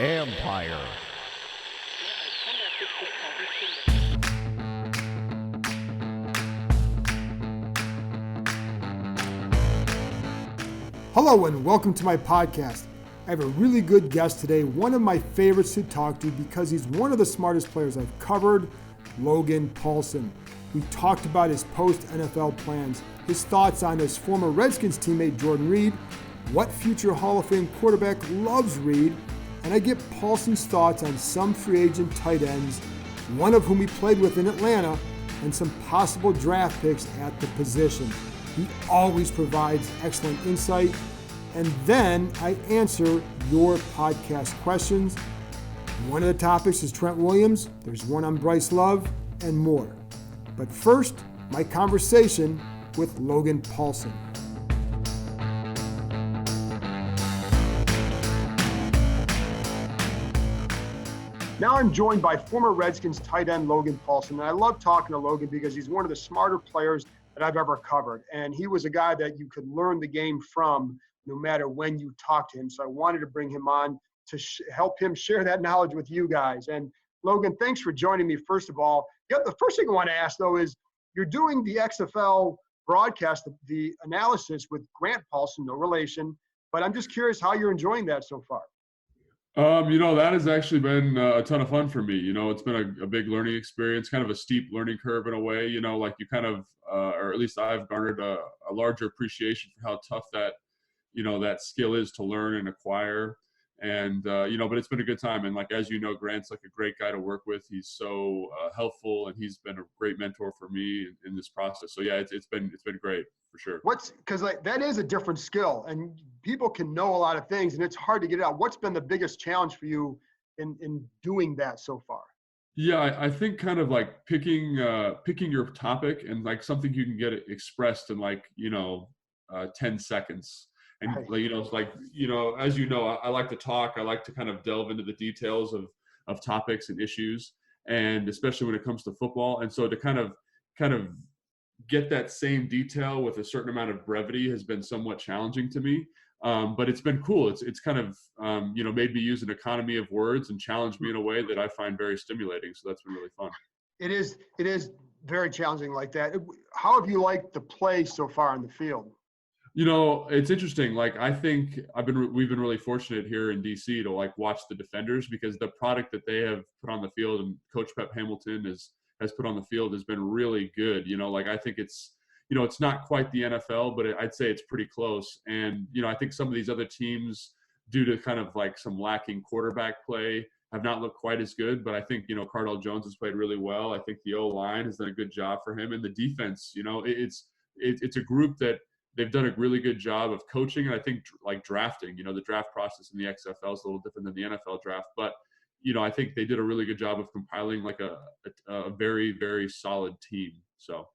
Empire. Hello and welcome to my podcast. I have a really good guest today, one of my favorites to talk to because he's one of the smartest players I've covered, Logan Paulsen. We talked about his post-NFL plans, his thoughts on his former Redskins teammate Jordan Reed, what future Hall of Fame quarterback loves Reed, and I get Paulsen's thoughts on some free agent tight ends, one of whom he played with in Atlanta, and some possible draft picks at the position. He always provides excellent insight. And then I answer your podcast questions. One of the topics is Trent Williams. There's one on Bryce Love and more. But first, my conversation with Logan Paulsen. Now I'm joined by former Redskins tight end Logan Paulsen. And I love talking to Logan because he's one of the smarter players that I've ever covered. And he was a guy that you could learn the game from no matter when you talk to him. So I wanted to bring him on to help him share that knowledge with you guys. And Logan, thanks for joining me, first of all. The first thing I want to ask, though, is you're doing the XFL broadcast, the analysis with Grant Paulsen, no relation, but I'm just curious how you're enjoying that so far. That has actually been a ton of fun for me. It's been a big learning experience, kind of a steep learning curve in a way, like you kind of, or at least I've garnered a larger appreciation for how tough that skill is to learn and acquire. And, but it's been a good time. And as Grant's like a great guy to work with. He's so helpful, and he's been a great mentor for me in this process. So yeah, it's been great for sure. Because that is a different skill, and people can know a lot of things and it's hard to get it out. What's been the biggest challenge for you in doing that so far? Yeah, I think kind of picking your topic and something you can get it expressed in 10 seconds. And as I like to talk. I like to kind of delve into the details of topics and issues, and especially when it comes to football. And so to kind of get that same detail with a certain amount of brevity has been somewhat challenging to me. But it's been cool. It's kind of made me use an economy of words and challenged me in a way that I find very stimulating. So that's been really fun. It is very challenging like that. How have you liked the play so far in the field? It's interesting. I think we've been really fortunate here in DC to watch the defenders, because the product that they have put on the field and Coach Pep Hamilton has put on the field has been really good. I think it's not quite the NFL, but I'd say it's pretty close. And, I think some of these other teams, due to kind of some lacking quarterback play, have not looked quite as good. But I think, Cardell Jones has played really well. I think the O-line has done a good job for him. And the defense, it's a group that they've done a really good job of coaching. And I think drafting, the draft process in the XFL is a little different than the NFL draft. But, I think they did a really good job of compiling a very, very solid team. So.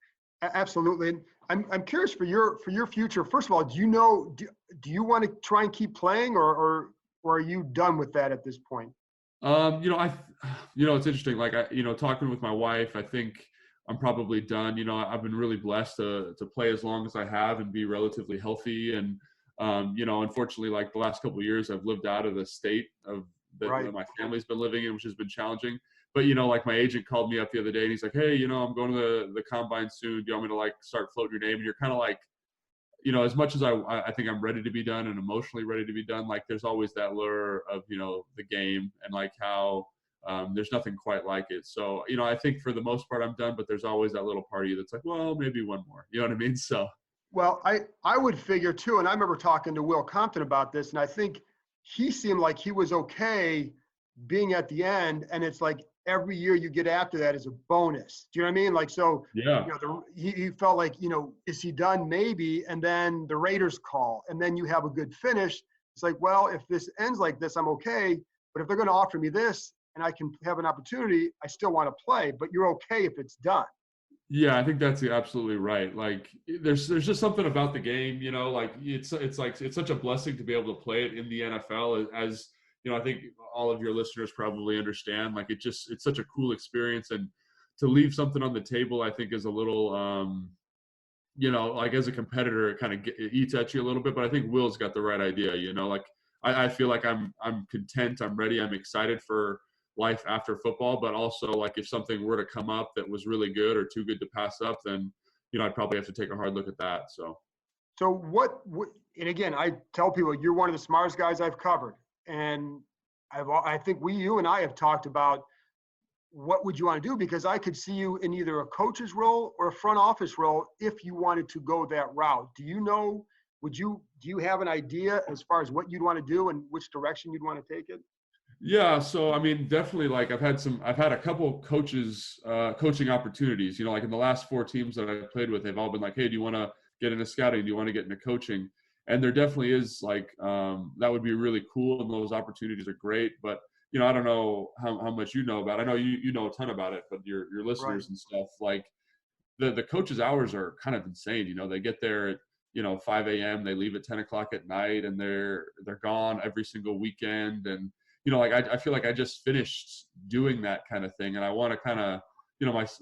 Absolutely. I'm curious for your future. First of all, do you want to try and keep playing, or are you done with that at this point? It's interesting. Talking with my wife, I think I'm probably done. I've been really blessed to play as long as I have and be relatively healthy. And, unfortunately, the last couple of years, I've lived out of the state that my family's been living in, which has been challenging. But, my agent called me up the other day and he's like, hey, I'm going to the combine soon. Do you want me to start floating your name? And you're kind of as much as I think I'm ready to be done and emotionally ready to be done, there's always that lure of, the game and how there's nothing quite like it. So, I think for the most part I'm done, but there's always that little part of you that's well, maybe one more, you know what I mean? So. Well, I would figure too, and I remember talking to Will Compton about this, and I think he seemed like he was okay being at the end, and it's every year you get after that is a bonus. Do you know what I mean? So yeah, he felt like, is he done? Maybe. And then the Raiders call, and then you have a good finish. It's well, if this ends like this, I'm okay. But if they're going to offer me this and I can have an opportunity, I still want to play, but you're okay if it's done. Yeah, I think that's absolutely right. There's just something about the game, it's such a blessing to be able to play it in the NFL as I think all of your listeners probably understand. It's such a cool experience, and to leave something on the table, I think is a little, as a competitor, it kind of eats at you a little bit. But I think Will's got the right idea. I feel like I'm content, I'm ready, I'm excited for life after football, but also like if something were to come up that was really good or too good to pass up, then I'd probably have to take a hard look at that. So So what, and again, I tell people you're one of the smartest guys I've covered. And I think you and I have talked about what would you want to do? Because I could see you in either a coach's role or a front office role if you wanted to go that route. Do you have an idea as far as what you'd want to do and which direction you'd want to take it? yeah, so I mean, definitely like I've had a couple coaching opportunities, like in the last 4 teams that I've played with, they've all been like, hey, do you want to get into scouting? Do you want to get into coaching? And there definitely is like, that would be really cool. And those opportunities are great, but I don't know how much you know about it. I know you know a ton about it, but your Right. listeners and stuff, like the coaches' hours are kind of insane. They get there at 5 a.m. They leave at 10 o'clock at night, and they're gone every single weekend. And like I feel like I just finished doing that kind of thing, and I want to kind of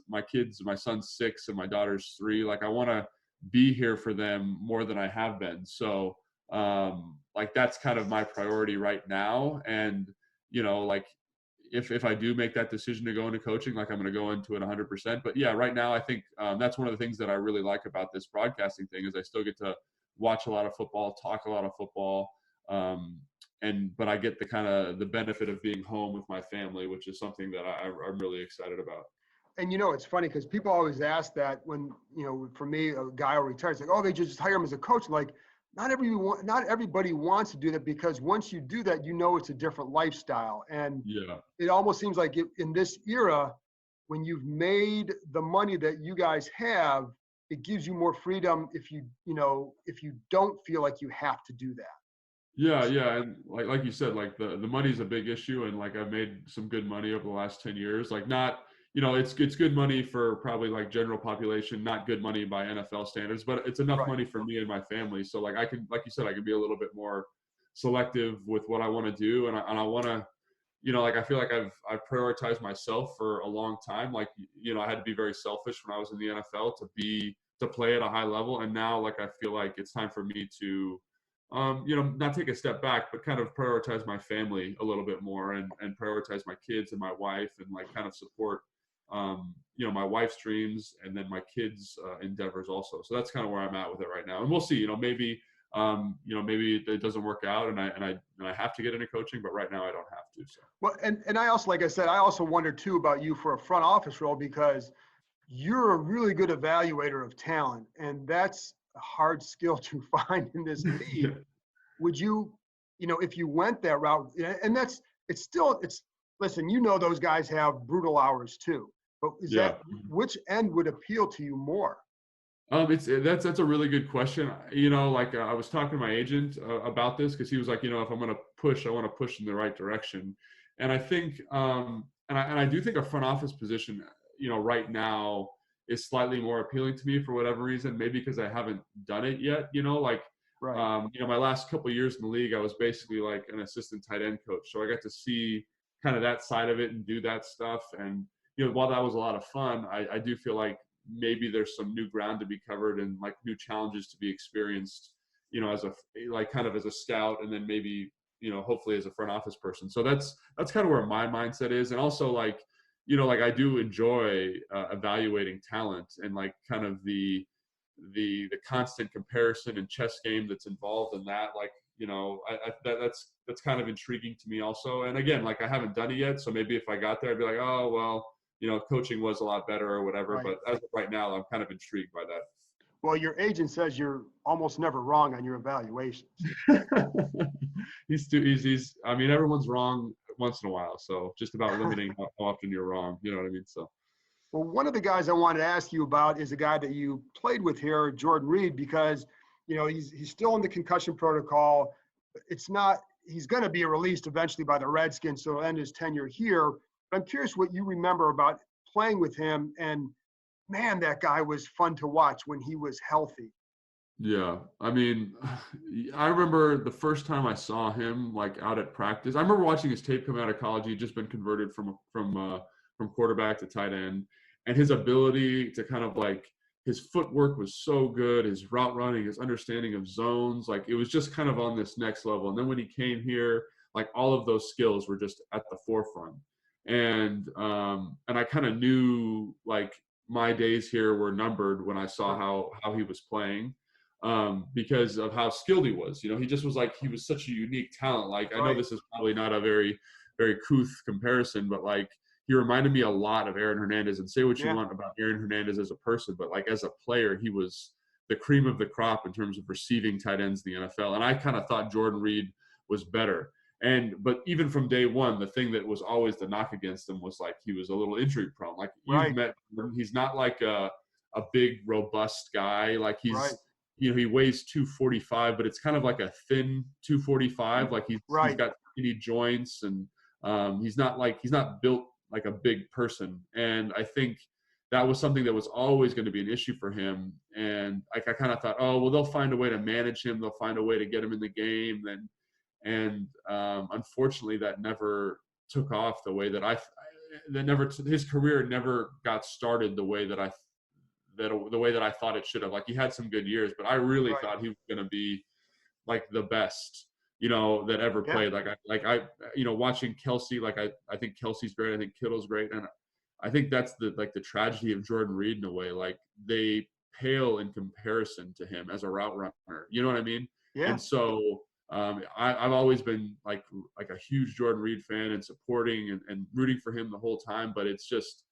my kids, my son's 6 and my daughter's 3. Like I want to be here for them more than I have been. So like that's kind of my priority right now. And like if I do make that decision to go into coaching, like I'm going to go into it 100%. But yeah, right now I think that's one of the things that I really like about this broadcasting thing is I still get to watch a lot of football, talk a lot of football, but I get the kind of the benefit of being home with my family, which is something that I'm really excited about. And it's funny because people always ask that when, for me, a guy will retire, it's like, oh, they just hire him as a coach. Like, not everybody wants to do that because once you do that, it's a different lifestyle. And Yeah. it almost seems like in this era, when you've made the money that you guys have, it gives you more freedom if you don't feel like you have to do that. Yeah, and like you said, like the money's a big issue, and like I've made some good money over the last 10 years. Like not, it's good money for probably like general population, not good money by NFL standards, but it's enough Right. money for me and my family. So like I can, like you said, I can be a little bit more selective with what I want to do, and I want to, like I feel like I've prioritized myself for a long time. Like I had to be very selfish when I was in the NFL to play at a high level, and now like I feel like it's time for me to not take a step back, but kind of prioritize my family a little bit more and prioritize my kids and my wife and like kind of support, my wife's dreams and then my kids' endeavors also. So that's kind of where I'm at with it right now. And we'll see, maybe it doesn't work out and I have to get into coaching, but right now I don't have to. So. Well, and I also, like I said, I also wonder too about you for a front office role because you're a really good evaluator of talent, and that's a hard skill to find in this league. Would you, if you went that route, and listen, those guys have brutal hours too, but which end would appeal to you more? That's a really good question. Like I was talking to my agent about this because he was like, if I'm going to push, I want to push in the right direction. And I think, and I do think a front office position, right now is slightly more appealing to me for whatever reason. Maybe because I haven't done it yet. Like, right. My last couple of years in the league, I was basically like an assistant tight end coach, so I got to see kind of that side of it and do that stuff. And while that was a lot of fun, I do feel like maybe there's some new ground to be covered and like new challenges to be experienced, as a scout, and then maybe, hopefully as a front office person. So that's kind of where my mindset is. And also like, like I do enjoy evaluating talent and like kind of the constant comparison and chess game that's involved in that. Like, that's kind of intriguing to me also. And again, like I haven't done it yet. So maybe if I got there, I'd be like, oh, well, coaching was a lot better or whatever. Right. But as of right now, I'm kind of intrigued by that. Well, your agent says you're almost never wrong on your evaluations. He's I mean, everyone's wrong once in a while. So just about limiting how often you're wrong. You know what I mean? So. Well, one of the guys I wanted to ask you about is a guy that you played with here, Jordan Reed, because, he's still in the concussion protocol. He's going to be released eventually by the Redskins, so he'll end his tenure here. But I'm curious what you remember about playing with him. And man, that guy was fun to watch when he was healthy. Yeah. I mean, I remember the first time I saw him like out at practice. I remember watching his tape come out of college. He'd just been converted from quarterback to tight end, and his ability to kind of like his footwork was so good, his route running, his understanding of zones, like it was just kind of on this next level. And then when he came here, like all of those skills were just at the forefront. And I kind of knew like my days here were numbered when I saw how he was playing, because of how skilled he was. You know, he just was like, he was such a unique talent. Like, I know this is probably not a very, very couth comparison, but like, he reminded me a lot of Aaron Hernandez. And say what you want about Aaron Hernandez as a person, but like as a player, he was the cream of the crop in terms of receiving tight ends in the NFL. And I kind of thought Jordan Reed was better. But even from day one, the thing that was always the knock against him was like he was a little injury prone. Like you've met him, he's not like a big robust guy. Like he's you know, he weighs 245, but it's kind of like a thin 245. Like he's got skinny joints, and he's not built like a big person. And I think that was something that was always going to be an issue for him. And like I kind of thought, oh well, they'll find a way to manage him. They'll find a way to get him in the game. And unfortunately, that never took off the way that his career never got started the way that I thought it should have. Like he had some good years, but I really thought he was going to be like the best, you know, that ever played. I you know, watching Kelsey, like I think Kelsey's great. I think Kittle's great. And I think that's the tragedy of Jordan Reed in a way. Like they pale in comparison to him as a route runner. You know what I mean? Yeah. And so I've always been like a huge Jordan Reed fan and supporting and rooting for him the whole time. But it's just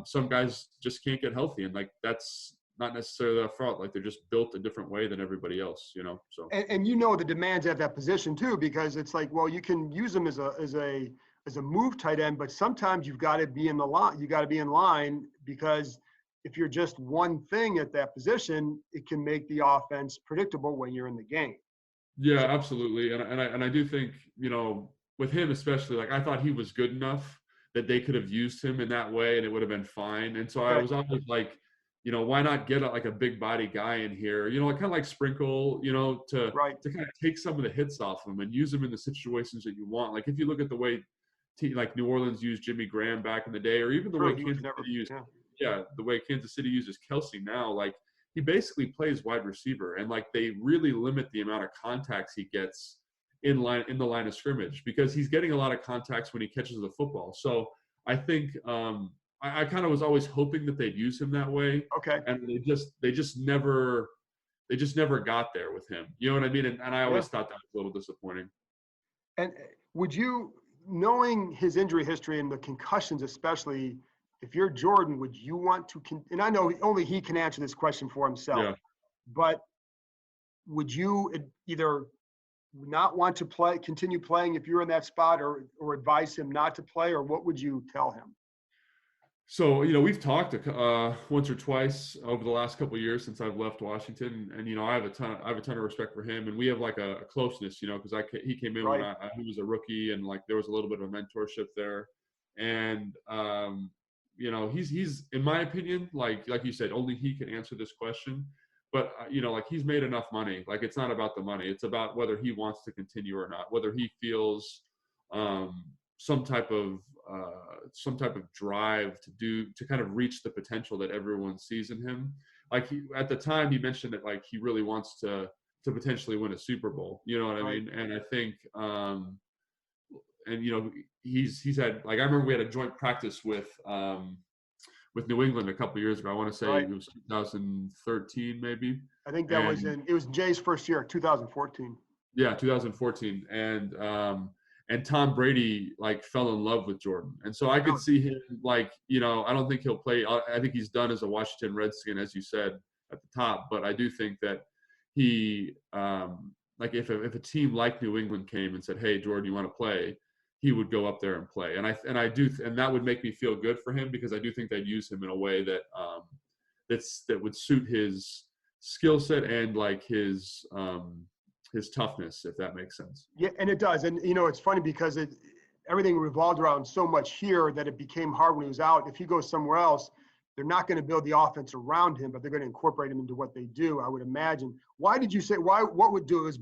some guys just can't get healthy, and like that's not necessarily their fault. Like they're just built a different way than everybody else, you know. So and you know the demands at that position too, because it's like, well, you can use them as a move tight end, but sometimes you've got to be in the line. You got to be in line, because if you're just one thing at that position, it can make the offense predictable when you're in the game. Yeah, absolutely. And I do think, you know, with him especially, like I thought he was good enough that they could have used him in that way and it would have been fine. And so I was always like, you know, why not get like a big body guy in here, you know, like kind of like Sprinkle, you know, to kind of take some of the hits off him and use him in the situations that you want. Like if you look at the way like New Orleans used Jimmy Graham back in the day, or even the way Kansas City used, the way Kansas City uses Kelsey now, like he basically plays wide receiver, and like they really limit the amount of contacts he gets in the line of scrimmage, because he's getting a lot of contacts when he catches the football. So I think I kind of was always hoping that they'd use him that way. Okay. And they just never got there with him. You know what I mean? And I always thought that was a little disappointing. And would you, knowing his injury history and the concussions especially, if you're Jordan, would you want to and I know only he can answer this question for himself, but would you either not want to continue playing if you're in that spot, or advise him not to play, or what would you tell him? So, you know, we've talked once or twice over the last couple of years since I've left Washington, and you know, I have a ton of respect for him, and we have like a closeness, you know, because he came in when he was a rookie, and like there was a little bit of a mentorship there, and you know, he's in my opinion, like you said, only he can answer this question. But, you know, like he's made enough money. Like it's not about the money. It's about whether he wants to continue or not, whether he feels some type of drive to kind of reach the potential that everyone sees in him. Like at the time he mentioned that like he really wants to potentially win a Super Bowl. You know what I mean? And I think and you know, he's had, like I remember we had a joint practice with New England a couple of years ago. I want to say it was 2013, maybe. I think that it was Jay's first year, 2014. Yeah, 2014. And Tom Brady like fell in love with Jordan. And so I could see him like, you know, I don't think he'll play. I think he's done as a Washington Redskin, as you said at the top, but I do think that he like if a team like New England came and said, "Hey, Jordan, you want to play?" he would go up there and play. And that would make me feel good for him, because I do think they'd use him in a way that that would suit his skill set and like his toughness, if that makes sense. Yeah, and it does. And you know, it's funny because everything revolved around so much here that it became hard when he was out. If he goes somewhere else, they're not going to build the offense around him, but they're going to incorporate him into what they do, I would imagine. Why did you say what would do is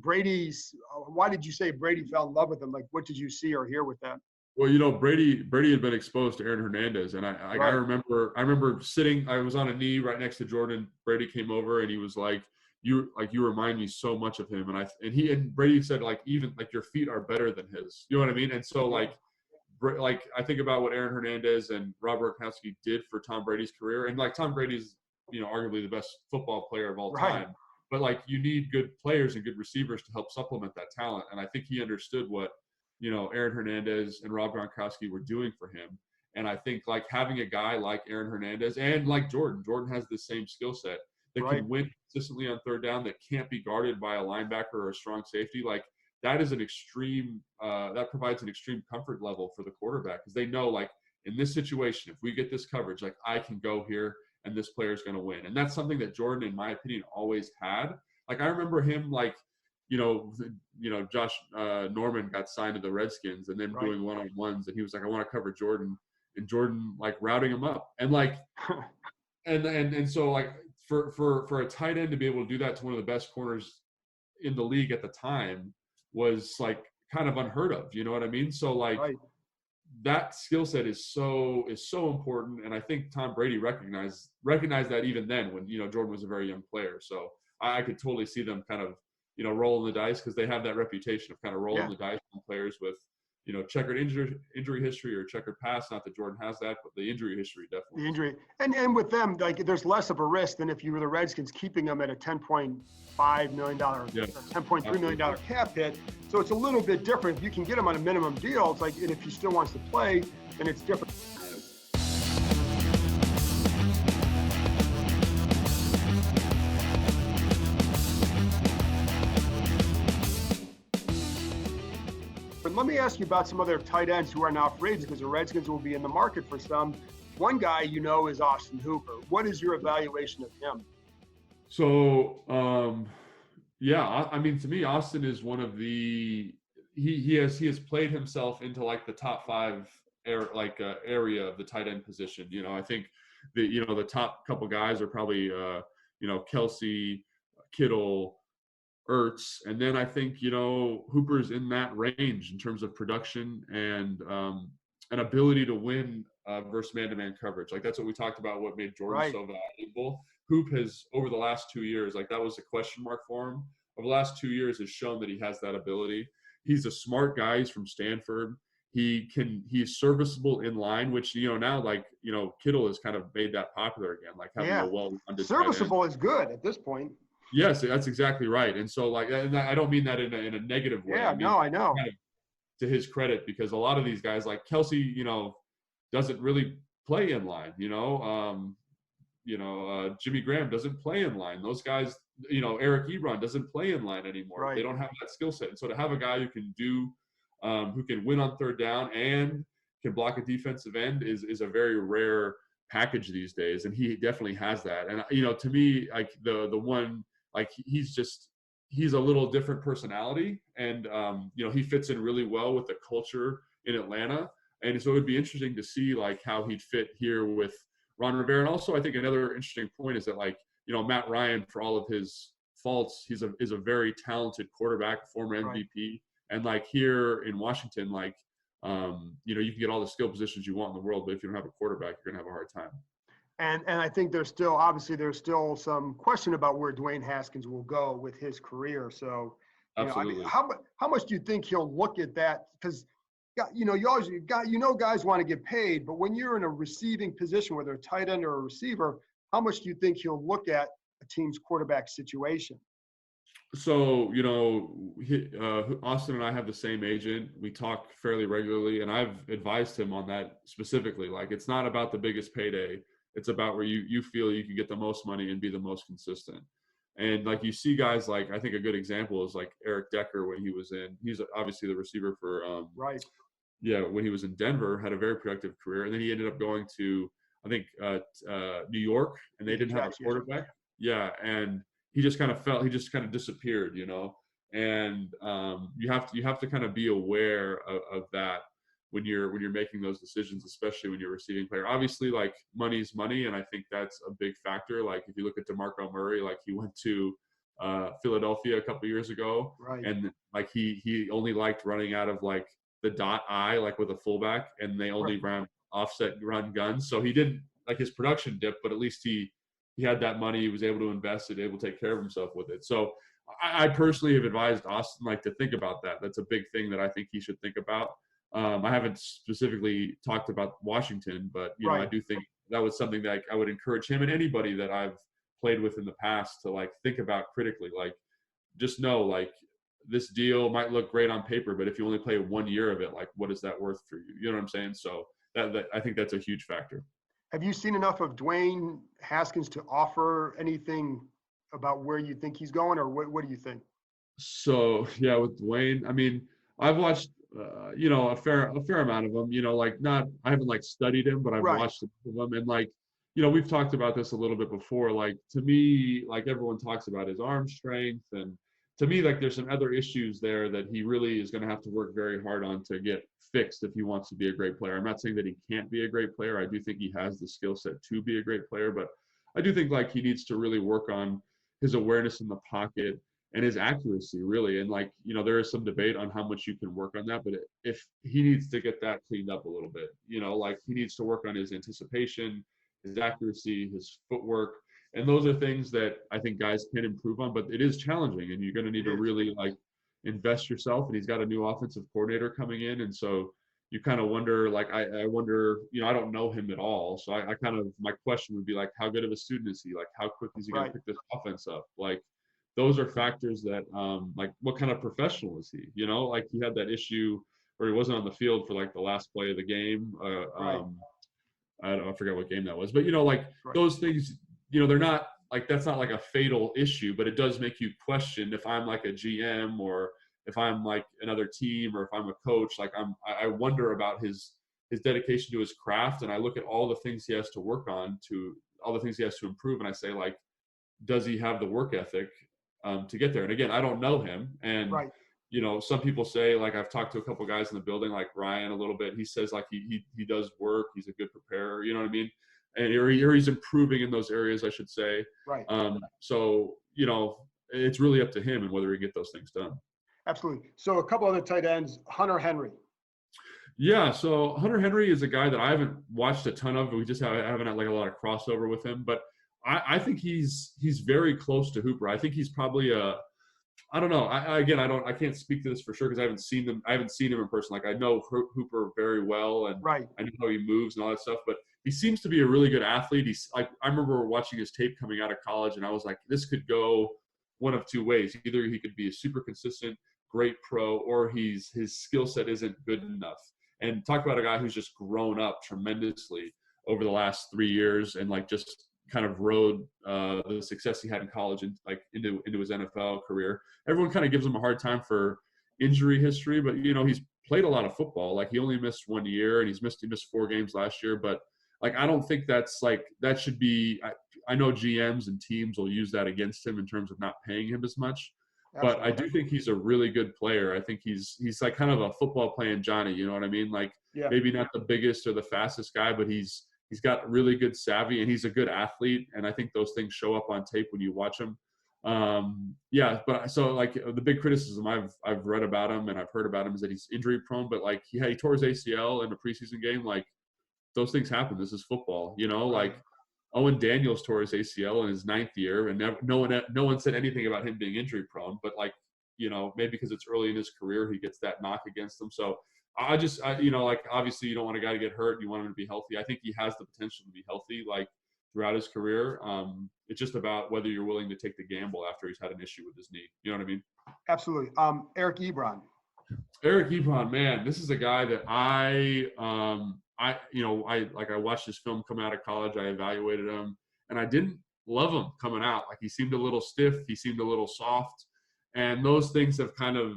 why did you say Brady fell in love with him? Like, what did you see or hear with that? Well, Brady had been exposed to Aaron Hernandez, and I Right. remember sitting. I was on a knee right next to Jordan. Brady came over, and he was like, "You remind me so much of him." And Brady said, like, even like your feet are better than his. You know what I mean? And so like I think about what Aaron Hernandez and Rob Gronkowski did for Tom Brady's career, and like Tom Brady's arguably the best football player of all Right. time. But like you need good players and good receivers to help supplement that talent, and I think he understood what Aaron Hernandez and Rob Gronkowski were doing for him. And I think like having a guy like Aaron Hernandez and like Jordan has the same skill set that Right. can win consistently on third down, that can't be guarded by a linebacker or a strong safety. Like that is an extreme, that provides an extreme comfort level for the quarterback, because they know like in this situation, if we get this coverage, like I can go here and this player is going to win. And that's something that Jordan, in my opinion, always had. Like I remember him like, Josh Norman got signed to the Redskins and then doing one-on-ones, and he was like, I want to cover Jordan, and Jordan like routing him up. And like, and so like for a tight end to be able to do that to one of the best corners in the league at the time was like kind of unheard of. You know what I mean? So like that skill set is so important. And I think Tom Brady recognized that even then when, Jordan was a very young player. So I could totally see them kind of, rolling the dice, because they have that reputation of kind of rolling the dice on players with, checkered injury history or checkered past. Not that Jordan has that, but the injury history definitely. The injury. And with them, like there's less of a risk than if you were the Redskins keeping them at a $10.5 million, $10.3 million cap hit. So it's a little bit different. If you can get him on a minimum deal, it's like, and if he still wants to play, then it's different. But let me ask you about some other tight ends who are now free agents, because the Redskins will be in the market for some. One guy is Austin Hooper. What is your evaluation of him? So, I mean, to me, Austin is one of the he has played himself into like the top 5 area of the tight end position. I think the top couple guys are probably Kelsey, Kittle, Ertz, and then I think Hooper's in that range in terms of production and an ability to win versus man-to-man coverage. Like that's what we talked about. What made Jordan so valuable. Hoop has, over the last 2 years, like that was a question mark for him. Over the last 2 years, has shown that he has that ability. He's a smart guy. He's from Stanford. He's serviceable in line, which now like Kittle has kind of made that popular again. Like having a well-rounded serviceable is good at this point. Yes, that's exactly right. And so like, and I don't mean that in a negative way. Yeah, I know. Kind of to his credit, because a lot of these guys like Kelsey, doesn't really play in line. Jimmy Graham doesn't play in line. Those guys, Eric Ebron doesn't play in line anymore. Right. They don't have that skill set. And so to have a guy who can win on third down and can block a defensive end is a very rare package these days. And he definitely has that. And, to me, like the one, like he's a little different personality, and he fits in really well with the culture in Atlanta. And so it would be interesting to see like how he'd fit here with Ron Rivera. And also I think another interesting point is that like, Matt Ryan, for all of his faults, is a very talented quarterback, former MVP. And like here in Washington, like, you can get all the skill positions you want in the world, but if you don't have a quarterback, you're gonna have a hard time. And I think there's still some question about where Dwayne Haskins will go with his career. So, absolutely. How much do you think he'll look at that? Because guys want to get paid, but when you're in a receiving position, whether a tight end or a receiver, how much do you think he'll look at a team's quarterback situation? So, Austin and I have the same agent. We talk fairly regularly, and I've advised him on that specifically. Like, it's not about the biggest payday. It's about where you feel you can get the most money and be the most consistent. And like you see guys like, I think a good example is like Eric Decker when he's obviously the receiver for when he was in Denver, had a very productive career, and then he ended up going to I think New York, and they didn't have a quarterback. Yeah, and he just kind of disappeared, And you have to kind of be aware of that when you're making those decisions, especially when you're a receiving player. Obviously, like money's money, and I think that's a big factor. Like if you look at DeMarco Murray, like he went to Philadelphia a couple years ago, and like he only liked running out of like the dot I like with a fullback, and they only ran offset run guns. So he didn't like his production dip, but at least he had that money. He was able to invest it, able to take care of himself with it. So I personally have advised Austin like to think about that. That's a big thing that I think he should think about. I haven't specifically talked about Washington, but you know, I do think that was something that I would encourage him and anybody that I've played with in the past to like think about critically. Like, just know like this deal might look great on paper, but if you only play 1 year of it, like what is that worth for you? You know what I'm saying? So that I think that's a huge factor. Have you seen enough of Dwayne Haskins to offer anything about where you think he's going, or what do you think? So yeah, with Dwayne, I mean, I've watched you know, a fair amount of them. You know, like not I haven't like studied him, but I've watched them, and like you know, we've talked about this a little bit before. Like to me, like everyone talks about his arm strength, and to me, like there's some other issues there that he really is going to have to work very hard on to get fixed if he wants to be a great player. I'm not saying that he can't be a great player. I do think he has the skill set to be a great player, but I do think like he needs to really work on his awareness in the pocket and his accuracy really. And like, you know, there is some debate on how much you can work on that, but if he needs to get that cleaned up a little bit, you know, like he needs to work on his anticipation, his accuracy, his footwork. And those are things that I think guys can improve on, but it is challenging and you're going to need to really like invest yourself. And he's got a new offensive coordinator coming in. And so you kind of wonder, like, I wonder, you know, I don't know him at all. So I kind of, my question would be like, how good of a student is he? Like, how quick is he going to pick this offense up? Like, those are factors that, like, what kind of professional is he? You know, like he had that issue where he wasn't on the field for like the last play of the game. I forget what game that was, but you know, like those things, you know, they're not like, that's not like a fatal issue, but it does make you question if I'm like a GM or if I'm like another team or if I'm a coach, like I wonder about his dedication to his craft. And I look at all the things he has to work on, to all the things he has to improve. And I say, like, does he have the work ethic to get there? And again, I don't know him. And, you know, some people say, like, I've talked to a couple guys in the building, like Ryan a little bit, he says like he does work. He's a good preparer, you know what I mean? And he's improving in those areas, I should say. So, you know, it's really up to him and whether he get those things done. Absolutely. So a couple other tight ends, Hunter Henry. Yeah, so Hunter Henry is a guy that I haven't watched a ton of. We just haven't had like a lot of crossover with him, but I think he's very close to Hooper. I think he's probably I don't know. I can't speak to this for sure because I haven't seen him in person. Like I know Hooper very well, and I know how he moves and all that stuff. But he seems to be a really good athlete. He's like, I remember watching his tape coming out of college, and I was like, this could go one of two ways. Either he could be a super consistent, great pro, or his skill set isn't good enough. And talk about a guy who's just grown up tremendously over the last 3 years and like just kind of rode the success he had in college and like into his NFL career. Everyone kind of gives him a hard time for injury history, but you know, he's played a lot of football. Like he only missed 1 year and he missed 4 games last year. But like, I don't think that's like, that should be, I know GMs and teams will use that against him in terms of not paying him as much. But I do think he's a really good player. I think he's like kind of a football playing Johnny, you know what I mean? Like maybe not the biggest or the fastest guy, but he's got really good savvy and he's a good athlete. And I think those things show up on tape when you watch him. But so like the big criticism I've read about him and I've heard about him is that he's injury prone, but like he tore his ACL in a preseason game. Like those things happen. This is football, you know, like Owen Daniels tore his ACL in his 9th year and no one said anything about him being injury prone, but like, you know, maybe because it's early in his career, he gets that knock against him. So you know, like obviously you don't want a guy to get hurt. You want him to be healthy. I think he has the potential to be healthy, like throughout his career. It's just about whether you're willing to take the gamble after he's had an issue with his knee. You know what I mean? Absolutely. Eric Ebron. Eric Ebron, man, this is a guy that I watched his film come out of college. I evaluated him and I didn't love him coming out. Like he seemed a little stiff. He seemed a little soft. And those things have kind of,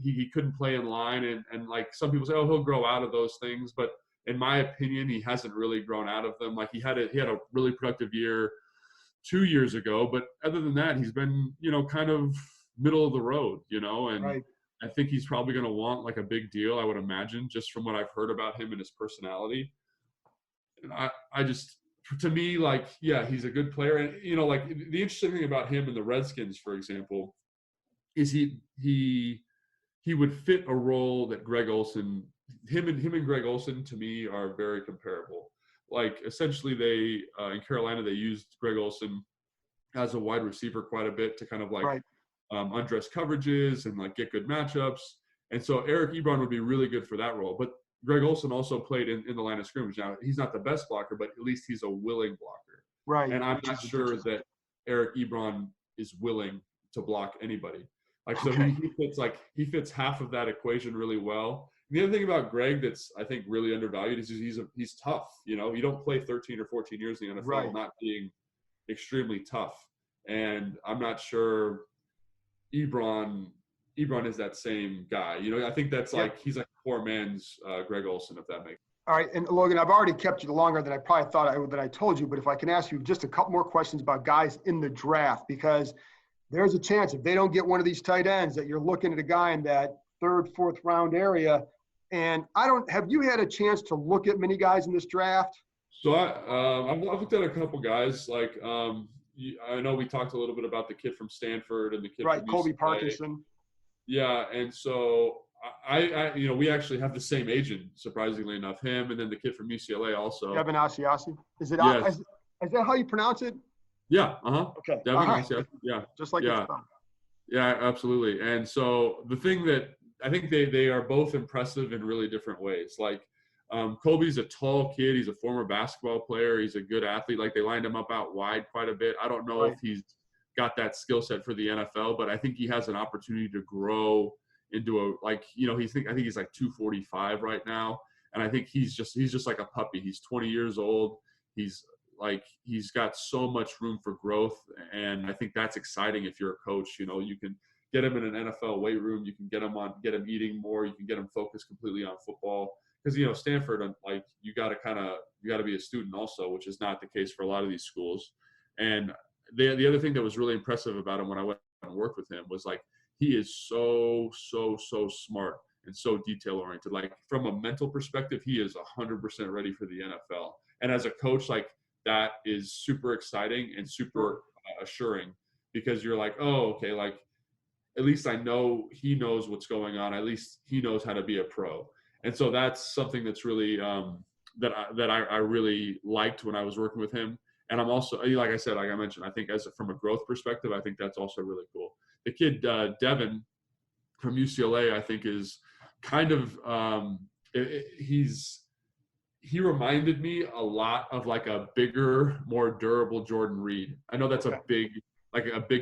he couldn't play in line. And like some people say, oh, he'll grow out of those things. But in my opinion, he hasn't really grown out of them. Like he had a really productive year 2 years ago. But other than that, he's been, you know, kind of middle of the road, you know, and I think he's probably going to want like a big deal, I would imagine, just from what I've heard about him and his personality. And I just, to me, like, yeah, he's a good player. And, you know, like the interesting thing about him and the Redskins, for example, is he he would fit a role that Greg Olsen, him and Greg Olsen to me are very comparable. Like essentially they, in Carolina, they used Greg Olsen as a wide receiver quite a bit to kind of like Right. Undress coverages and like get good matchups. And so Eric Ebron would be really good for that role. But Greg Olsen also played in the line of scrimmage. Now, he's not the best blocker, but at least he's a willing blocker. Right. And I'm not sure that Eric Ebron is willing to block anybody. Like, so he fits half of that equation really well. And the other thing about Greg that's, I think, really undervalued is he's tough. You know, you don't play 13 or 14 years in the NFL not being extremely tough. And I'm not sure Ebron is that same guy. You know, I think that's like he's like a poor man's Greg Olsen, if that makes sense. All right, and Logan, I've already kept you longer than I probably thought that I told you, but if I can ask you just a couple more questions about guys in the draft, because there's a chance if they don't get one of these tight ends that you're looking at a guy in that third, fourth round area. And have you had a chance to look at many guys in this draft? So I've looked at a couple guys. Like I know we talked a little bit about the kid from Stanford and the kid from Colby UCLA. Parkinson. Yeah, and so I we actually have the same agent, surprisingly enough. Him and then the kid from UCLA also. Devin Asiasi. Is it? Yes. Is that how you pronounce it? Yeah. Okay. Devin Asiasi. Yeah. Just like it's done. Yeah, absolutely. And so the thing that I think they are both impressive in really different ways. Like Colby's a tall kid. He's a former basketball player. He's a good athlete. Like they lined him up out wide quite a bit. I don't know if he's got that skill set for the NFL, but I think he has an opportunity to grow into I think he's like 245 right now. And I think he's just like a puppy. He's 20 years old. He's got so much room for growth. And I think that's exciting if you're a coach. You know, you can get him in an NFL weight room. You can get him eating more. You can get him focused completely on football. Because, you know, Stanford, like you got to be a student also, which is not the case for a lot of these schools. And the other thing that was really impressive about him when I went and worked with him was like, he is so smart and so detail oriented. Like from a mental perspective, he is 100% ready for the NFL. And as a coach, like that is super exciting and super assuring, because you're like, oh, okay, like at least I know he knows what's going on. At least he knows how to be a pro. And so that's something that's really that I really liked when I was working with him. And I'm also, like I said, like I mentioned, I think from a growth perspective, I think that's also really cool. The kid, Devin from UCLA, I think is kind of, he reminded me a lot of like a bigger, more durable Jordan Reed. I know that's a big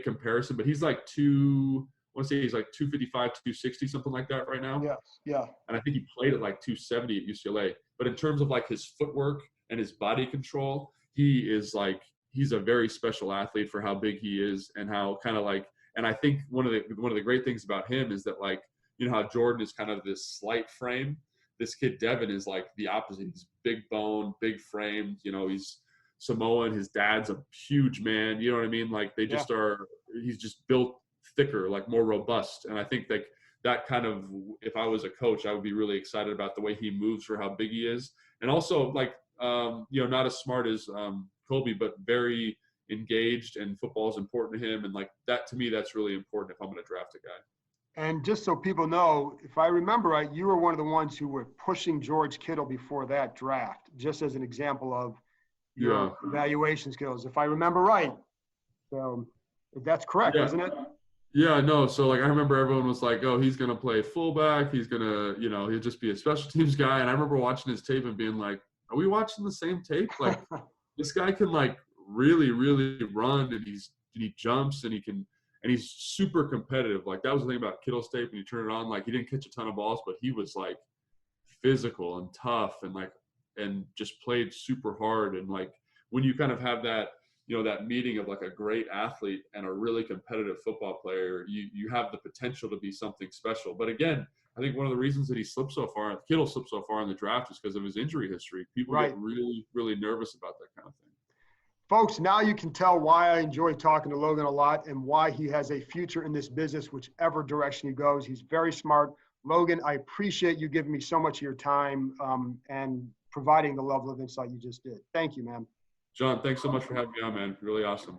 comparison, but he's like I want to say he's like 255, 260, something like that right now. Yes, yeah. And I think he played at like 270 at UCLA. But in terms of like his footwork and his body control, he's a very special athlete for how big he is and how kind of like, and I think one of the great things about him is that, like, you know how Jordan is kind of this slight frame. This kid Devin is like the opposite. He's big bone, big frame. You know, he's Samoan. His dad's a huge man. You know what I mean? Like they just are. He's just built thicker, like more robust. And I think that kind of, if I was a coach, I would be really excited about the way he moves for how big he is. And also like, you know, not as smart as Colby, but very engaged, and football is important to him. And like that, to me, that's really important if I'm going to draft a guy. And just so people know, if I remember right, you were one of the ones who were pushing George Kittle before that draft, just as an example of your evaluation skills, if I remember right. So that's correct, isn't it? Yeah, no. So like, I remember everyone was like, oh, he's going to play fullback. He's going to, you know, he'll just be a special teams guy. And I remember watching his tape and being like, are we watching the same tape? Like this guy can like really, really run, and he jumps, and he's super competitive. Like that was the thing about Kittle's tape. When you turn it on, like he didn't catch a ton of balls, but he was like physical and tough and just played super hard. And like when you kind of have that, you know, that meeting of like a great athlete and a really competitive football player, you have the potential to be something special. But again, I think one of the reasons that Kittle slipped so far in the draft is because of his injury history. People get really, really nervous about that kind of thing. Folks, now you can tell why I enjoy talking to Logan a lot and why he has a future in this business, whichever direction he goes. He's very smart. Logan, I appreciate you giving me so much of your time and providing the level of insight you just did. Thank you, man. John, thanks so much for having me on, man. Really awesome.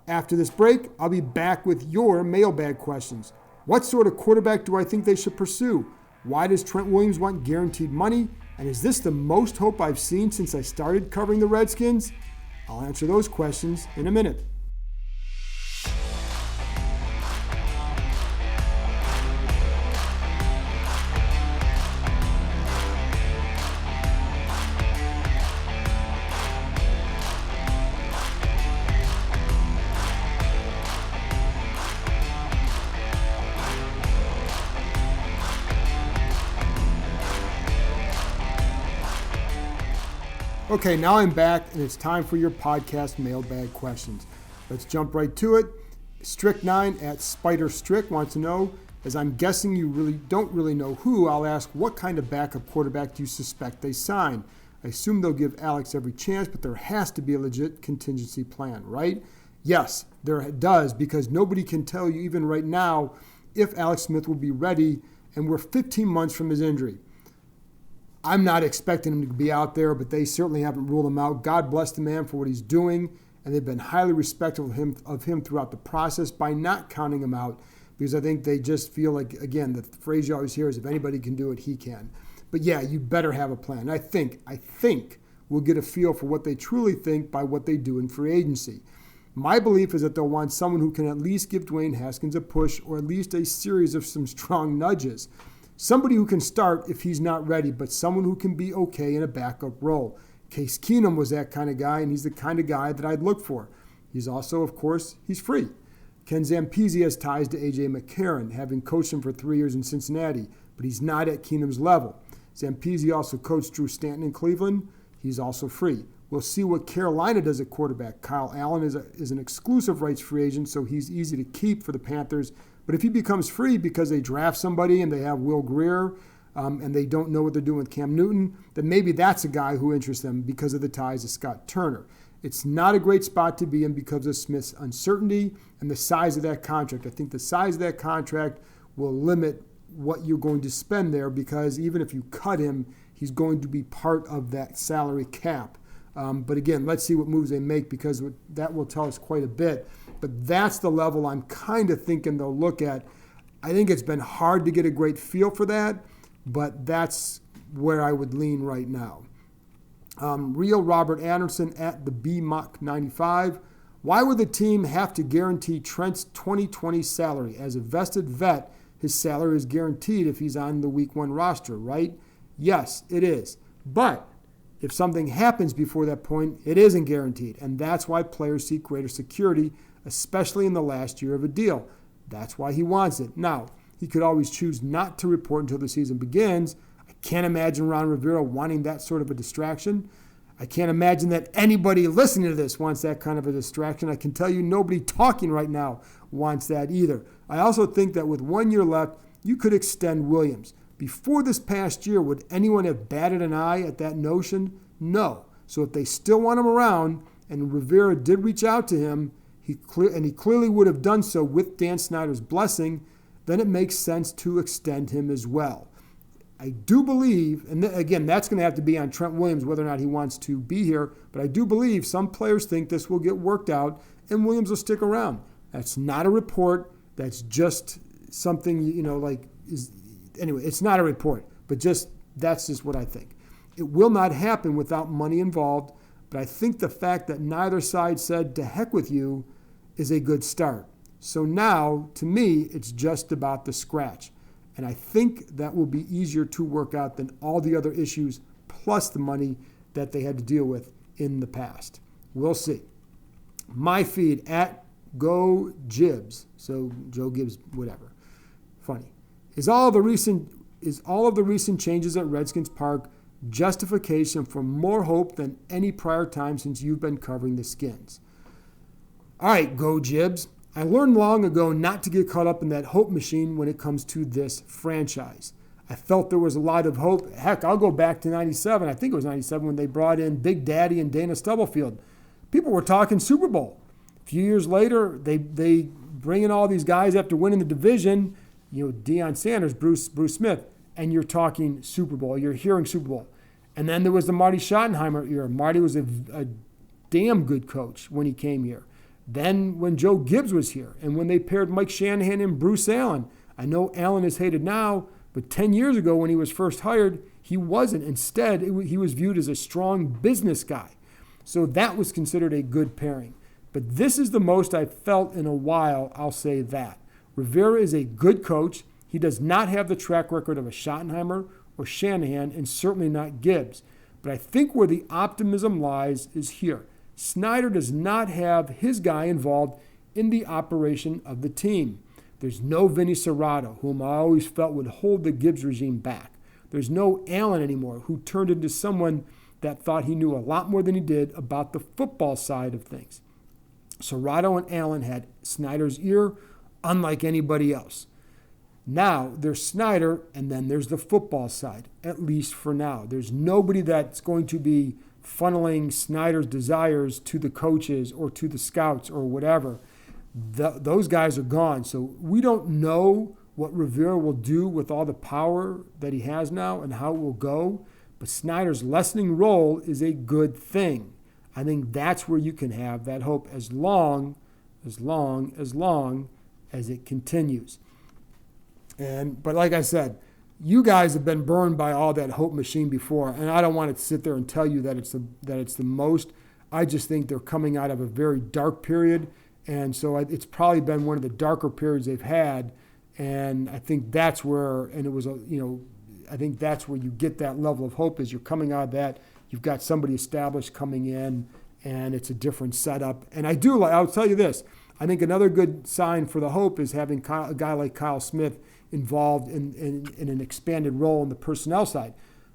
After this break, I'll be back with your mailbag questions. What sort of quarterback do I think they should pursue? Why does Trent Williams want guaranteed money? And is this the most hope I've seen since I started covering the Redskins? I'll answer those questions in a minute. Okay, now I'm back, and it's time for your podcast mailbag questions. Let's jump right to it. Strick9 at Spider Strick wants to know, as I'm guessing you don't really know who, I'll ask, what kind of backup quarterback do you suspect they sign? I assume they'll give Alex every chance, but there has to be a legit contingency plan, right? Yes, there does, because nobody can tell you even right now if Alex Smith will be ready, and we're 15 months from his injury. I'm not expecting him to be out there, but they certainly haven't ruled him out. God bless the man for what he's doing, and they've been highly respectful of him throughout the process by not counting him out, because I think they just feel like, again, the phrase you always hear is if anybody can do it, he can. But yeah, you better have a plan. I think we'll get a feel for what they truly think by what they do in free agency. My belief is that they'll want someone who can at least give Dwayne Haskins a push or at least a series of some strong nudges. Somebody who can start if he's not ready, but someone who can be okay in a backup role. Case Keenum was that kind of guy, and he's the kind of guy that I'd look for. He's also, of course, he's free. Ken Zampese has ties to A.J. McCarron, having coached him for 3 years in Cincinnati, but he's not at Keenum's level. Zampese also coached Drew Stanton in Cleveland. He's also free. We'll see what Carolina does at quarterback. Kyle Allen is an exclusive rights free agent, so he's easy to keep for the Panthers. But if he becomes free because they draft somebody and they have Will Grier and they don't know what they're doing with Cam Newton, then maybe that's a guy who interests them because of the ties to Scott Turner. It's not a great spot to be in because of Smith's uncertainty and the size of that contract. I think the size of that contract will limit what you're going to spend there, because even if you cut him, he's going to be part of that salary cap. But again, let's see what moves they make, because that will tell us quite a bit. But that's the level I'm kind of thinking they'll look at. I think it's been hard to get a great feel for that, but that's where I would lean right now. Real Robert Anderson at the BMOC95. Why would the team have to guarantee Trent's 2020 salary? As a vested vet, his salary is guaranteed if he's on the Week 1 roster, right? Yes, it is. But if something happens before that point, it isn't guaranteed. And that's why players seek greater security, especially in the last year of a deal. That's why he wants it. Now, he could always choose not to report until the season begins. I can't imagine Ron Rivera wanting that sort of a distraction. I can't imagine that anybody listening to this wants that kind of a distraction. I can tell you nobody talking right now wants that either. I also think that with 1 year left, you could extend Williams. Before this past year, would anyone have batted an eye at that notion? No. So if they still want him around, and Rivera did reach out to him, he clearly would have done so with Dan Snyder's blessing, then it makes sense to extend him as well. I do believe, and again, that's going to have to be on Trent Williams whether or not he wants to be here, but I do believe some players think this will get worked out and Williams will stick around. That's not a report. That's just something, anyway, it's not a report, but that's just what I think. It will not happen without money involved, but I think the fact that neither side said to heck with you is a good start. So now, to me, it's just about the scratch. And I think that will be easier to work out than all the other issues, plus the money that they had to deal with in the past. We'll see. My feed at Go Gibbs. So Joe Gibbs, whatever. Funny. Is all of the recent changes at Redskins Park justification for more hope than any prior time since you've been covering the Skins? All right, Go Gibbs. I learned long ago not to get caught up in that hope machine when it comes to this franchise. I felt there was a lot of hope. Heck, I'll go back to 97. I think it was 97 when they brought in Big Daddy and Dana Stubblefield. People were talking Super Bowl. A few years later, they bring in all these guys after winning the division, Deion Sanders, Bruce Smith, and you're talking Super Bowl. You're hearing Super Bowl. And then there was the Marty Schottenheimer era. Marty was a damn good coach when he came here. Then when Joe Gibbs was here and when they paired Mike Shanahan and Bruce Allen, I know Allen is hated now, but 10 years ago when he was first hired, he wasn't. Instead, he was viewed as a strong business guy. So that was considered a good pairing. But this is the most I've felt in a while, I'll say that. Rivera is a good coach. He does not have the track record of a Schottenheimer or Shanahan, and certainly not Gibbs. But I think where the optimism lies is here. Snyder does not have his guy involved in the operation of the team. There's no Vinny Serrato, whom I always felt would hold the Gibbs regime back. There's no Allen anymore, who turned into someone that thought he knew a lot more than he did about the football side of things. Serrato and Allen had Snyder's ear, unlike anybody else. Now, there's Snyder, and then there's the football side, at least for now. There's nobody that's going to be funneling Snyder's desires to the coaches or to the scouts or whatever. Those guys are gone. So we don't know what Rivera will do with all the power that he has now and how it will go. But Snyder's lessening role is a good thing. I think that's where you can have that hope as long as it continues. But like I said, you guys have been burned by all that hope machine before, and I don't want to sit there and tell you that it's the most. I just think they're coming out of a very dark period, and so it's probably been one of the darker periods they've had, and I think that's where, I think that's where you get that level of hope is you're coming out of that. You've got somebody established coming in, and it's a different setup. And I'll tell you this, I think another good sign for the hope is having a guy like Kyle Smith involved in an expanded role on the personnel side.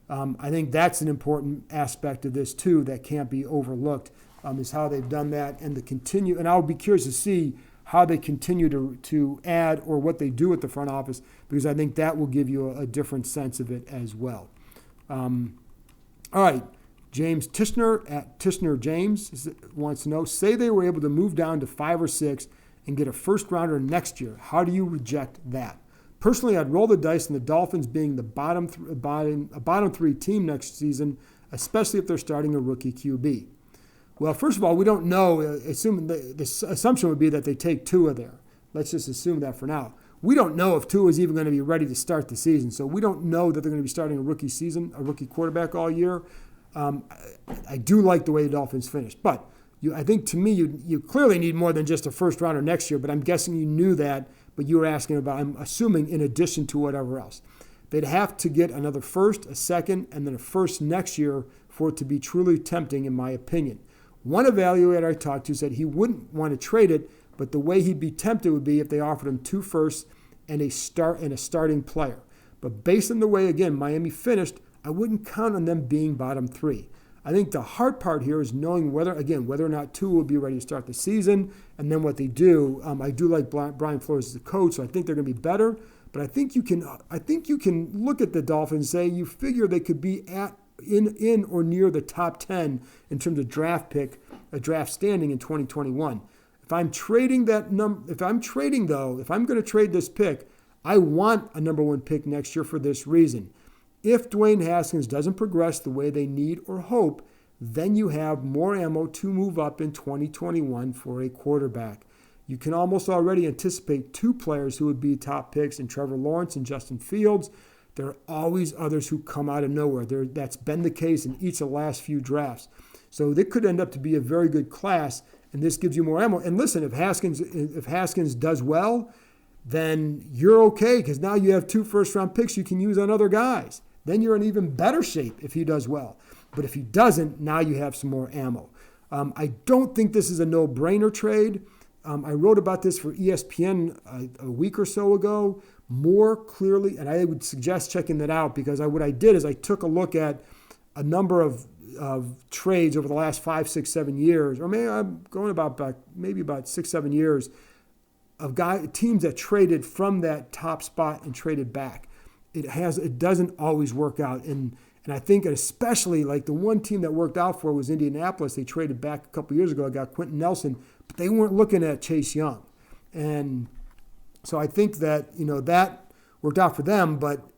I think that's an important aspect of this too that can't be overlooked, is how they've done that and I'll be curious to see how they continue to add or what they do at the front office, because I think that will give you a different sense of it as well. All right. James Tishner at Tishner James wants to know, say they were able to move down to 5 or 6 and get a first rounder next year. How do you reject that? Personally, I'd roll the dice on the Dolphins being the bottom 3 team next season, especially if they're starting a rookie QB. Well, first of all, we don't know. The assumption would be that they take Tua there. Let's just assume that for now. We don't know if Tua is even going to be ready to start the season, so we don't know that they're going to be starting a rookie quarterback all year. I do like the way the Dolphins finished, but I think to me you clearly need more than just a first rounder next year. But I'm guessing you knew that, but you were asking about, I'm assuming, in addition to whatever else. They'd have to get another first, a second, and then a first next year for it to be truly tempting, in my opinion. One evaluator I talked to said he wouldn't want to trade it, but the way he'd be tempted would be if they offered him 2 firsts and a starting player. But based on the way, again, Miami finished, I wouldn't count on them being bottom 3. I think the hard part here is knowing whether or not Tua will be ready to start the season, and then what they do. I do like Brian Flores as a coach, so I think they're going to be better. But I think you can look at the Dolphins and say you figure they could be in or near the top 10 in terms of draft standing in 2021. If I'm going to trade this pick, I want a number 1 pick next year for this reason. If Dwayne Haskins doesn't progress the way they need or hope, then you have more ammo to move up in 2021 for a quarterback. You can almost already anticipate 2 players who would be top picks in Trevor Lawrence and Justin Fields. There are always others who come out of nowhere. That's been the case in each of the last few drafts. So they could end up to be a very good class, and this gives you more ammo. And listen, if Haskins does well, then you're okay, because now you have 2 first-round picks you can use on other guys. Then you're in even better shape if he does well. But if he doesn't, now you have some more ammo. I don't think this is a no-brainer trade. I wrote about this for ESPN a week or so ago more clearly, and I would suggest checking that out, because what I did is I took a look at a number of trades over the last 5, 6, 7 years, or maybe I'm going about 6, 7 years, of teams that traded from that top spot and traded back. It doesn't always work out, and I think especially like the one team that worked out for was Indianapolis. They traded back a couple years ago. I got Quentin Nelson, but they weren't looking at Chase Young, and so I think that that worked out for them. But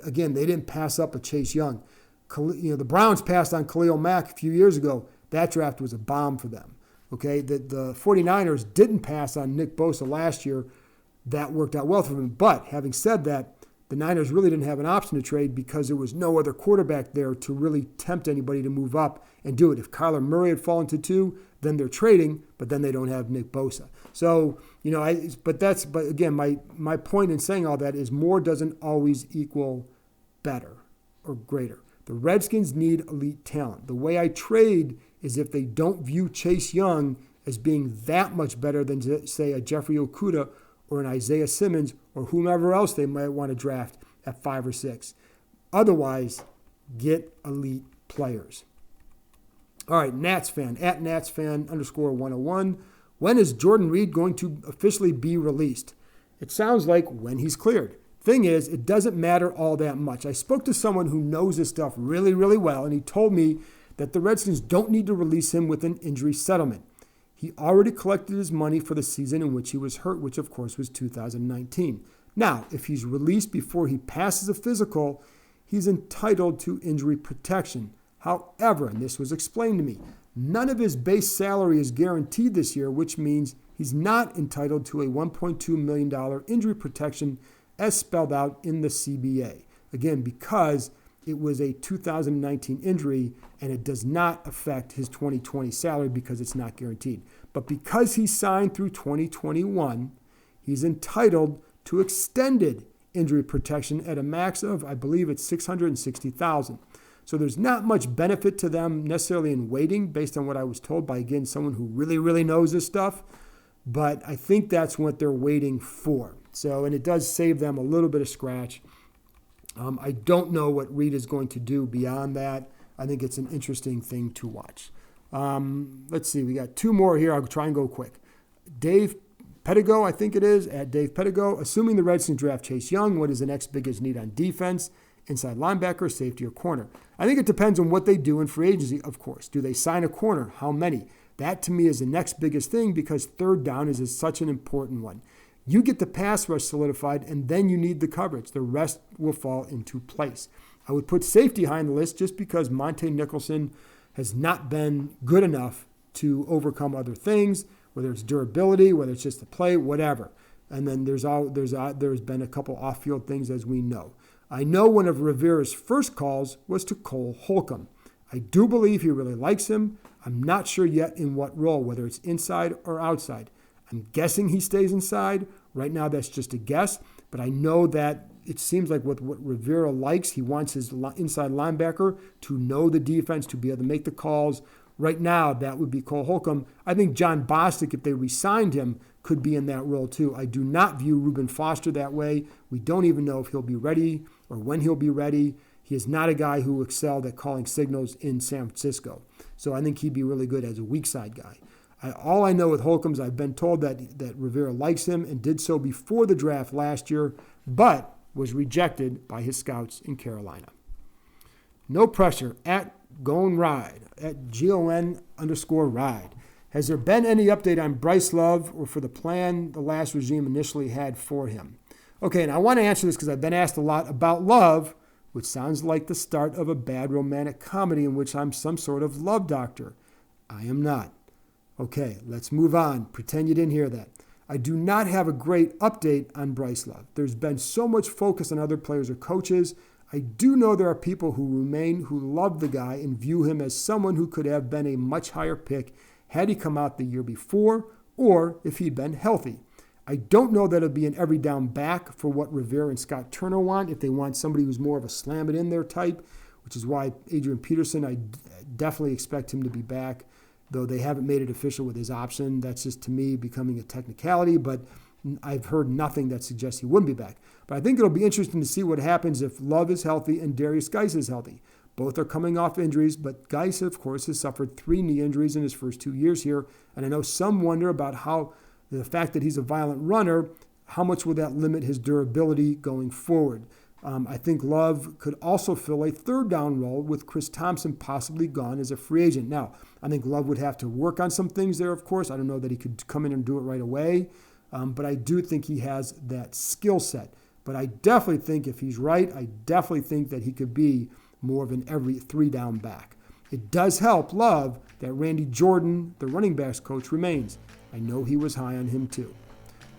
again, they didn't pass up a Chase Young. The Browns passed on Khalil Mack a few years ago. That draft was a bomb for them. Okay, the 49ers didn't pass on Nick Bosa last year. that worked out well for him. But having said that, the Niners really didn't have an option to trade because there was no other quarterback there to really tempt anybody to move up and do it. If Kyler Murray had fallen to 2, then they're trading, but then they don't have Nick Bosa. So, but again, my point in saying all that is more doesn't always equal better or greater. The Redskins need elite talent. The way I trade is if they don't view Chase Young as being that much better than, say, a Jeffrey Okudah or an Isaiah Simmons or whomever else they might want to draft at 5 or 6. Otherwise, get elite players. All right, Nats fan, at Nats fan _101. When is Jordan Reed going to officially be released? It sounds like when he's cleared. Thing is, it doesn't matter all that much. I spoke to someone who knows this stuff really, really well, and he told me that the Redskins don't need to release him with an injury settlement. He already collected his money for the season in which he was hurt, which of course was 2019. Now, if he's released before he passes a physical, he's entitled to injury protection. However, and this was explained to me, none of his base salary is guaranteed this year, which means he's not entitled to a $1.2 million injury protection as spelled out in the CBA. Again, because it was a 2019 injury and it does not affect his 2020 salary because it's not guaranteed. But because he signed through 2021, he's entitled to extended injury protection at a max of, I believe it's $660,000. So there's not much benefit to them necessarily in waiting based on what I was told by, again, someone who really, really knows this stuff. But I think that's what they're waiting for. So, and it does save them a little bit of scratch. I don't know what Reed is going to do beyond that. I think it's an interesting thing to watch. Let's see. We got 2 more here. I'll try and go quick. Dave Pedigo, I think it is, at Dave Pedigo. Assuming the Redskins draft Chase Young, what is the next biggest need on defense? Inside linebacker, safety, or corner? I think it depends on what they do in free agency, of course. Do they sign a corner? How many? That, to me, is the next biggest thing because third down is such an important one. You get the pass rush solidified, and then you need the coverage. The rest will fall into place. I would put safety high on the list just because Monte Nicholson has not been good enough to overcome other things, whether it's durability, whether it's just the play, whatever. And then there's been a couple off-field things, as we know. I know one of Rivera's first calls was to Cole Holcomb. I do believe he really likes him. I'm not sure yet in what role, whether it's inside or outside. I'm guessing he stays inside. Right now, that's just a guess. But I know that it seems like what Rivera likes, he wants his inside linebacker to know the defense, to be able to make the calls. Right now, that would be Cole Holcomb. I think John Bostic, if they re-signed him, could be in that role too. I do not view Reuben Foster that way. We don't even know if he'll be ready or when he'll be ready. He is not a guy who excelled at calling signals in San Francisco. So I think he'd be really good as a weak side guy. All I know with Holcomb is I've been told that Rivera likes him and did so before the draft last year, but was rejected by his scouts in Carolina. No pressure at Gone Ride, at GON_ride. Has there been any update on Bryce Love or for the plan the last regime initially had for him? Okay, and I want to answer this because I've been asked a lot about Love, which sounds like the start of a bad romantic comedy in which I'm some sort of love doctor. I am not. Okay, let's move on. Pretend you didn't hear that. I do not have a great update on Bryce Love. There's been so much focus on other players or coaches. I do know there are people who love the guy and view him as someone who could have been a much higher pick had he come out the year before or if he'd been healthy. I don't know that it'll be an every down back for what Rivera and Scott Turner want, if they want somebody who's more of a slam it in there type, which is why Adrian Peterson, I definitely expect him to be back, though they haven't made it official with his option. That's just, to me, becoming a technicality, but I've heard nothing that suggests he wouldn't be back. But I think it'll be interesting to see what happens if Love is healthy and Darius Geis is healthy. Both are coming off injuries, but Geis, of course, has suffered 3 knee injuries in his first 2 years here, and I know some wonder about how the fact that he's a violent runner, how much will that limit his durability going forward? I think Love could also fill a third down role with Chris Thompson possibly gone as a free agent. Now, I think Love would have to work on some things there, of course. I don't know that he could come in and do it right away, but I do think he has that skill set. But I definitely think if he's right, I definitely think that he could be more of an every 3 down back. It does help Love that Randy Jordan, the running backs coach, remains. I know he was high on him too.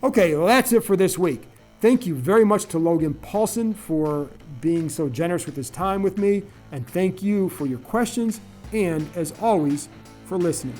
Okay, well, that's it for this week. Thank you very much to Logan Paulsen for being so generous with his time with me, and thank you for your questions and, as always, for listening.